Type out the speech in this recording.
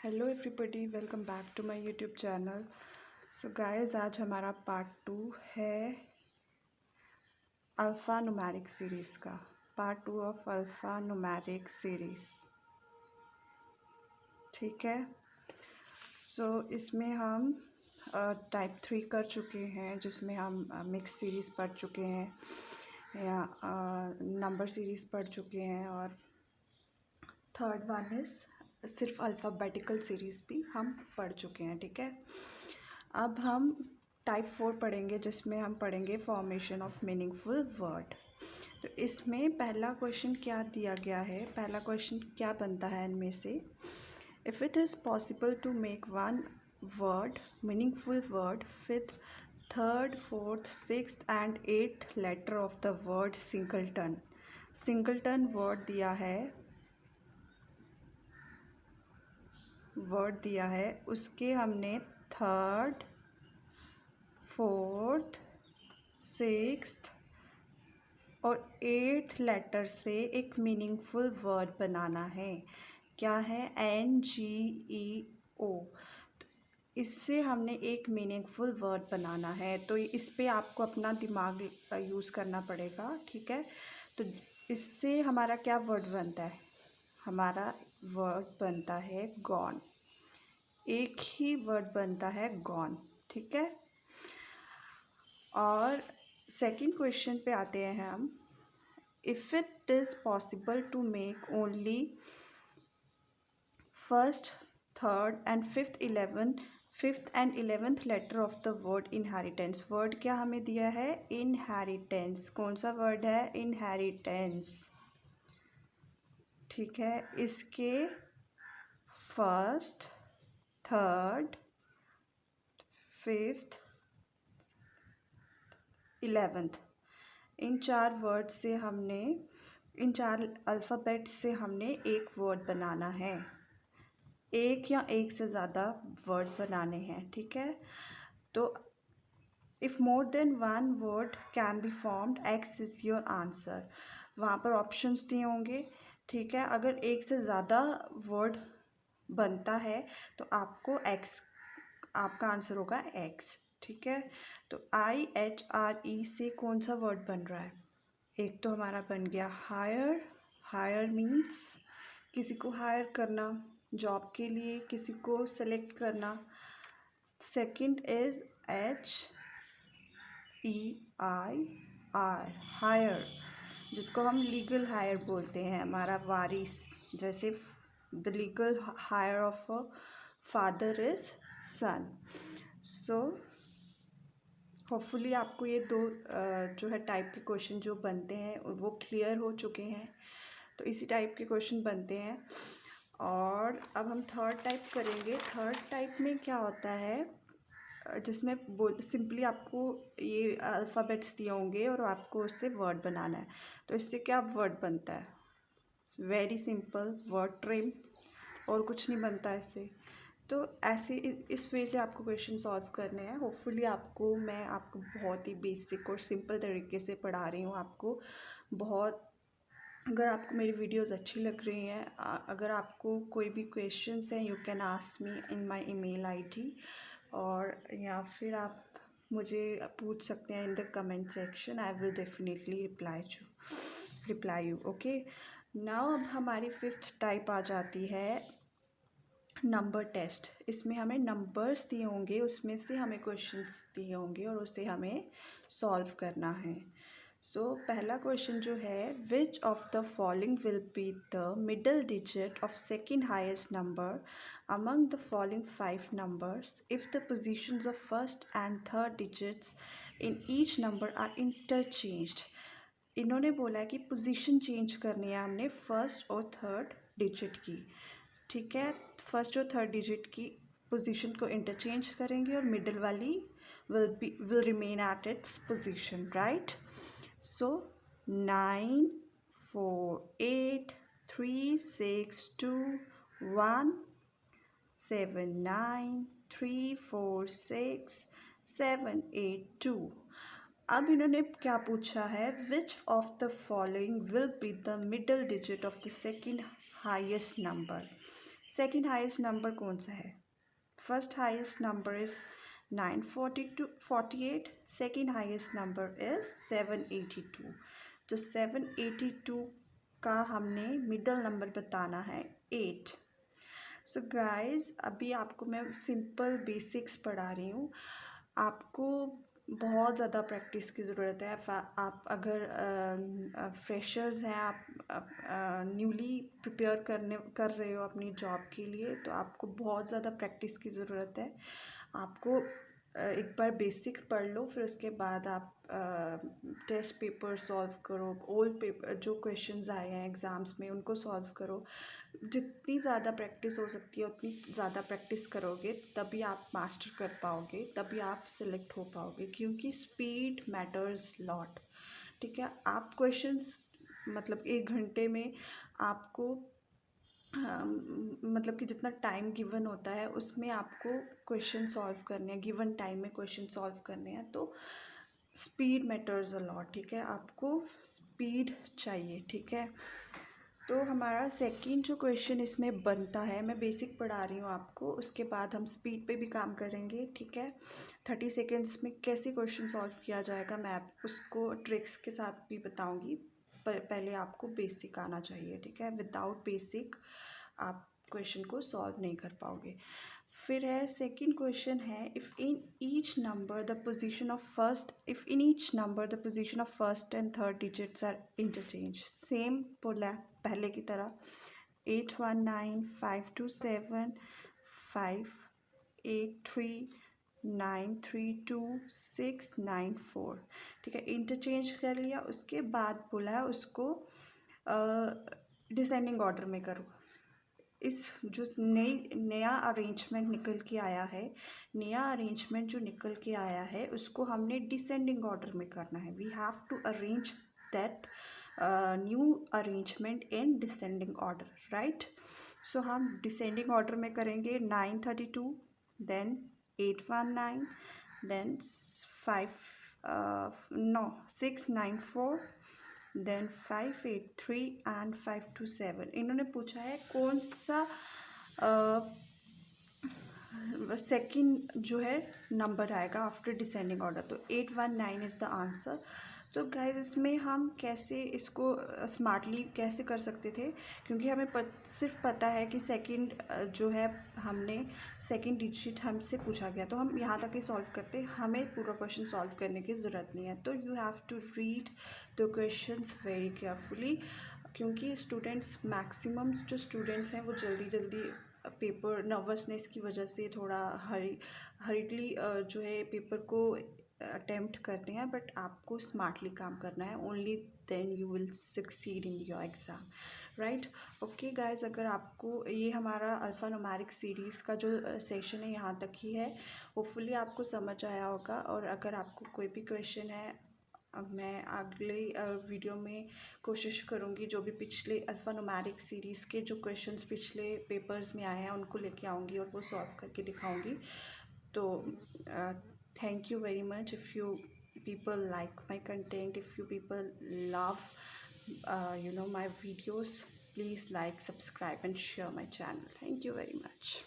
Hello everybody, welcome back to my YouTube channel. So guys, आज हमारा part 2 है alpha numeric series का। Part 2 of alpha numeric series, ठीक है। सो इसमें हम टाइप 3 कर चुके हैं, जिसमें हम मिक्स सीरीज़ पढ़ चुके हैं या नंबर सीरीज़ पढ़ चुके हैं, और थर्ड वन इज़ सिर्फ अल्फ़ाबेटिकल सीरीज़ भी हम पढ़ चुके हैं, ठीक है। अब हम टाइप 4 पढ़ेंगे, जिसमें हम पढ़ेंगे फॉर्मेशन ऑफ मीनिंगफुल वर्ड। तो इसमें पहला क्वेश्चन क्या दिया गया है, पहला क्वेश्चन क्या बनता है इनमें से, if it is possible to make one word meaningful word with third, fourth, sixth and eighth letter of the word singleton. Singleton word दिया है, उसके हमने थर्ड, फोर्थ, सिक्स्थ और एट्थ लेटर से एक मीनिंगफुल वर्ड बनाना है। क्या है? NGEO। इससे हमने एक मीनिंगफुल वर्ड बनाना है, तो इस पे आपको अपना दिमाग यूज़ करना पड़ेगा, ठीक है। तो इससे हमारा क्या वर्ड बनता है? हमारा वर्ड बनता है गॉन। एक ही वर्ड बनता है गॉन, ठीक है। और सेकंड क्वेश्चन पे आते हैं हम। If it is possible to make only first, third and fifth and 11th letter of the word inheritance. Word क्या हमें दिया है? इनहेरिटेंस। कौन सा वर्ड है? इनहेरिटेंस, ठीक है। इसके फर्स्ट, थर्ड, फिफ्थ, 11th, इन चार अल्फ़ाबेट से हमने एक वर्ड बनाना है। एक या एक से ज़्यादा वर्ड बनाने हैं, ठीक है। तो if more than one word can be formed, x is your answer. वहाँ पर ऑप्शंस दिए होंगे, ठीक है। अगर एक से ज़्यादा वर्ड बनता है तो आपको एक्स, आपका आंसर होगा एक्स, ठीक है। तो IHRE से कौन सा वर्ड बन रहा है? एक तो हमारा बन गया हायर। हायर मीन्स किसी को हायर करना, जॉब के लिए किसी को सेलेक्ट करना। सेकंड इज HEIR, हायर, जिसको हम लीगल हायर बोलते हैं, हमारा वारिस। जैसे the legal heir of a father is son. So hopefully आपको ये दो जो है टाइप के क्वेश्चन जो बनते हैं वो क्लियर हो चुके हैं। तो इसी टाइप के क्वेश्चन बनते हैं। और अब हम थर्ड टाइप करेंगे। थर्ड टाइप में क्या होता है, जिसमें सिंपली आपको ये अल्फ़ाबेट्स दिए होंगे और आपको उससे वर्ड बनाना है। तो इससे क्या वर्ड बनता है? वेरी सिंपल, वर्ड ट्रिम, और कुछ नहीं बनता इससे। तो ऐसे इस वे से आपको क्वेश्चन सॉल्व करने हैं। होपफुली मैं आपको बहुत ही बेसिक और सिंपल तरीके से पढ़ा रही हूँ। आपको बहुत, अगर आपको मेरी वीडियोस अच्छी लग रही हैं, अगर आपको कोई भी क्वेश्चंस हैं, you can ask me in my email ID, और या फिर आप मुझे पूछ सकते हैं in the comment section. I will definitely reply you, okay. Now अब हमारी फिफ्थ टाइप आ जाती है नंबर टेस्ट। इसमें हमें नंबर्स दिए होंगे, उसमें से हमें क्वेश्चंस दिए होंगे और उसे हमें सॉल्व करना है। सो पहला क्वेश्चन जो है, which of the following will be the middle digit of second highest number among the following 5 numbers if the positions of first and third digits in each number are interchanged। इन्होंने बोला है कि position change करनी है हमने first और third digit की, ठीक है। फर्स्ट और थर्ड डिजिट की पोजीशन को इंटरचेंज करेंगे और मिडिल वाली will remain at its position, right. सो 9 4 8 3 6 2 1 7 9 3 4 6 7 8 2। अब इन्होंने क्या पूछा है, which of the following will be the middle digit of the second highest number. Second highest number कौन सा है? First highest number is 948, second highest number is 782। तो 782 का हमने मिडल नंबर बताना है 8। सो गाइस, अभी आपको मैं सिंपल बेसिक्स पढ़ा रही हूँ। आपको बहुत ज़्यादा प्रैक्टिस की ज़रूरत है। आप अगर फ्रेशर्स हैं, आप न्यूली प्रिपेयर कर रहे हो अपनी जॉब के लिए, तो आपको बहुत ज़्यादा प्रैक्टिस की ज़रूरत है। आपको एक बार बेसिक पढ़ लो, फिर उसके बाद आप टेस्ट पेपर सॉल्व करो, ओल्ड पेपर जो क्वेश्चंस आए हैं एग्ज़ाम्स में उनको सॉल्व करो। जितनी ज़्यादा प्रैक्टिस हो सकती है उतनी ज़्यादा प्रैक्टिस करोगे, तभी आप मास्टर कर पाओगे, तभी आप सिलेक्ट हो पाओगे, क्योंकि स्पीड मैटर्स लॉट। ठीक है, आप क्वेश्चंस मतलब 1 घंटे में आपको मतलब कि जितना टाइम गिवन होता है उसमें आपको क्वेश्चन सॉल्व करने हैं, गिवन टाइम में क्वेश्चन सॉल्व करने हैं। तो स्पीड मैटर्स अ लॉट। ठीक है, आपको स्पीड चाहिए। ठीक है, तो हमारा सेकंड जो क्वेश्चन इसमें बनता है, मैं बेसिक पढ़ा रही हूँ आपको, उसके बाद हम स्पीड पे भी काम करेंगे। ठीक है, 30 सेकेंड्स में कैसे क्वेश्चन सॉल्व किया जाएगा मैं आप उसको ट्रिक्स के साथ भी बताऊँगी, पर पहले आपको बेसिक आना चाहिए। ठीक है, विदाउट बेसिक आप क्वेश्चन को सॉल्व नहीं कर पाओगे। फिर है सेकंड क्वेश्चन है, if in each number the position of first and third digits are interchange. Same बोला पहले की तरह, 819 527 583 932 694। ठीक है, इंटरचेंज कर लिया। उसके बाद बोला है उसको डिसेंडिंग ऑर्डर में करो। इस जो नया अरेंजमेंट निकल के आया है, नया अरेंजमेंट जो निकल के आया है उसको हमने डिसेंडिंग ऑर्डर में करना है। We have to arrange that new arrangement in descending order, right. So हम डिसेंडिंग ऑर्डर में करेंगे 932, देन 819, देन 694, देन 583 एंड 527। इन्होंने पूछा है कौन सा सेकंड जो है नंबर आएगा आफ्टर डिसेंडिंग ऑर्डर, तो 819 इज़ द आंसर। तो गाइज, इसमें हम कैसे इसको स्मार्टली कैसे कर सकते थे, क्योंकि हमें सिर्फ पता है कि सेकंड जो है हमने सेकंड डिजिट हमसे पूछा गया, तो हम यहाँ तक ही सॉल्व करते, हमें पूरा क्वेश्चन सॉल्व करने की ज़रूरत नहीं है। तो you have to read the questions very carefully, क्योंकि स्टूडेंट्स मैक्सिमम जो स्टूडेंट्स हैं वो जल्दी जल्दी पेपर नर्वसनेस की वजह से थोड़ा हरीडली जो है पेपर को अटेम्प्ट करते हैं, बट आपको स्मार्टली काम करना है। Only then you will succeed in your exam, right. Okay guys, अगर आपको ये हमारा अल्फ़ा न्यूमेरिक सीरीज़ का जो सेशन है यहाँ तक ही है, होपफुली आपको समझ आया होगा। और अगर आपको कोई भी क्वेश्चन है, अब मैं अगले वीडियो में कोशिश करूँगी जो भी पिछले अल्फ़ा न्यूमेरिक सीरीज़ के जो क्वेश्चंस पिछले पेपर्स में आए हैं उनको लेके आऊँगी और वो सॉल्व करके दिखाऊँगी। तो thank you very much. If you people like my content, if you people love my videos, please like, subscribe and share my channel. Thank you very much.